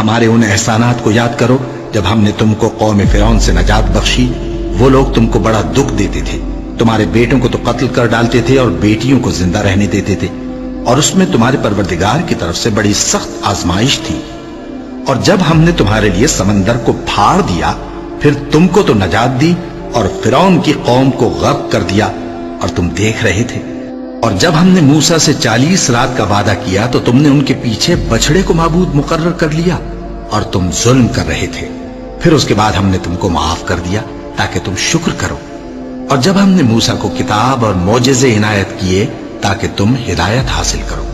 ہمارے ان احسانات کو یاد کرو جب ہم نے تم کو قوم فرعون سے نجات بخشی۔ وہ لوگ تم کو بڑا دکھ دیتے تھے، تمہارے بیٹوں کو تو قتل کر ڈالتے تھے اور بیٹیوں کو زندہ رہنے دیتے تھے، اور اس میں تمہارے پروردگار کی طرف سے بڑی سخت آزمائش تھی۔ اور جب ہم نے تمہارے لیے سمندر کو پھاڑ دیا، پھر تم کو تو نجات دی اور فرعون کی قوم کو غرق کر دیا، اور تم دیکھ رہے تھے۔ اور جب ہم نے موسیٰ سے 40 رات کا وعدہ کیا تو تم نے ان کے پیچھے بچڑے کو معبود مقرر کر لیا اور تم ظلم کر رہے تھے۔ پھر اس کے بعد ہم نے تم کو معاف کر دیا تاکہ تم شکر کرو۔ اور جب ہم نے موسیٰ کو کتاب اور معجزے عنایت کیے تاکہ تم ہدایت حاصل کرو۔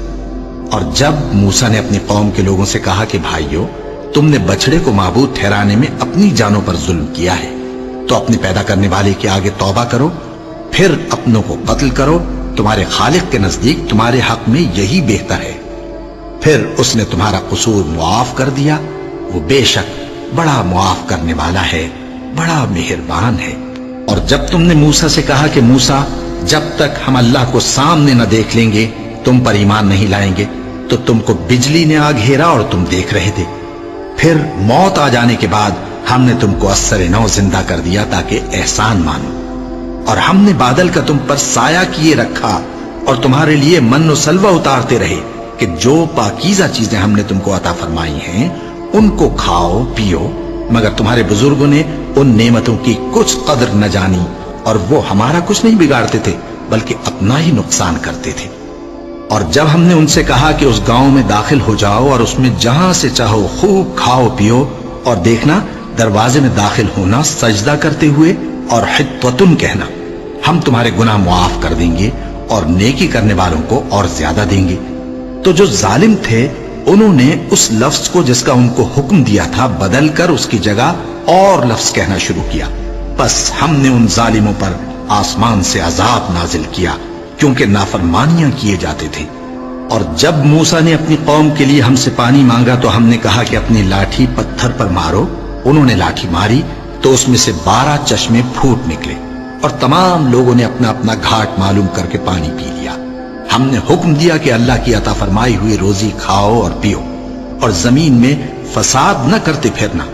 اور جب موسیٰ نے اپنی قوم کے لوگوں سے کہا کہ بھائیو، تم نے بچڑے کو معبود ٹھہرانے میں اپنی جانوں پر ظلم کیا ہے، تو اپنے پیدا کرنے والے کے آگے توبہ کرو، پھر اپنوں کو قتل کرو، تمہارے خالق کے نزدیک تمہارے حق میں یہی بہتر ہے۔ پھر اس نے تمہارا قصور معاف کر دیا، وہ بے شک بڑا معاف کرنے والا ہے، بڑا مہربان ہے۔ اور جب تم نے موسیٰ سے کہا کہ موسیٰ، جب تک ہم اللہ کو سامنے نہ دیکھ لیں گے تم پر ایمان نہیں لائیں گے، تو تم کو بجلی نے آ گھیرا اور تم دیکھ رہے تھے۔ پھر موت آ جانے کے بعد ہم نے تم کو اثر نو زندہ کر دیا تاکہ احسان مانو۔ اور ہم نے بادل کا تم پر سایہ کیے رکھا اور تمہارے لیے من و سلوہ اتارتے رہے کہ جو پاکیزہ چیزیں ہم نے تم کو عطا فرمائی ہیں ان کو کھاؤ پیو، مگر تمہارے بزرگوں نے ان نعمتوں کی کچھ قدر نہ جانی، اور وہ ہمارا کچھ نہیں بگاڑتے تھے بلکہ اپنا ہی نقصان کرتے تھے۔ اور جب ہم نے ان سے کہا کہ اس گاؤں میں داخل ہو جاؤ اور اس میں جہاں سے چاہو خوب کھاؤ پیو، اور دیکھنا دروازے میں داخل ہونا سجدہ کرتے ہوئے اور حطوتن کہنا، ہم تمہارے گناہ معاف کر دیں گے اور نیکی کرنے والوں کو اور زیادہ دیں گے۔ تو جو ظالم تھے انہوں نے اس لفظ کو جس کا ان کو حکم دیا تھا بدل کر اس کی جگہ اور لفظ کہنا شروع کیا، بس ہم نے ان ظالموں پر آسمان سے عذاب نازل کیا کیونکہ نافرمانیاں کیے جاتے تھے۔ اور جب موسیٰ نے اپنی قوم کے لیے ہم سے پانی مانگا تو ہم نے کہا کہ اپنی لاٹھی پتھر پر مارو۔ انہوں نے لاٹھی ماری تو اس میں سے 12 چشمے پھوٹ نکلے، اور تمام لوگوں نے اپنا اپنا گھاٹ معلوم کر کے پانی پی لیا۔ ہم نے حکم دیا کہ اللہ کی عطا فرمائی ہوئی روزی کھاؤ اور پیو، اور زمین میں فساد نہ کرتے پھرنا۔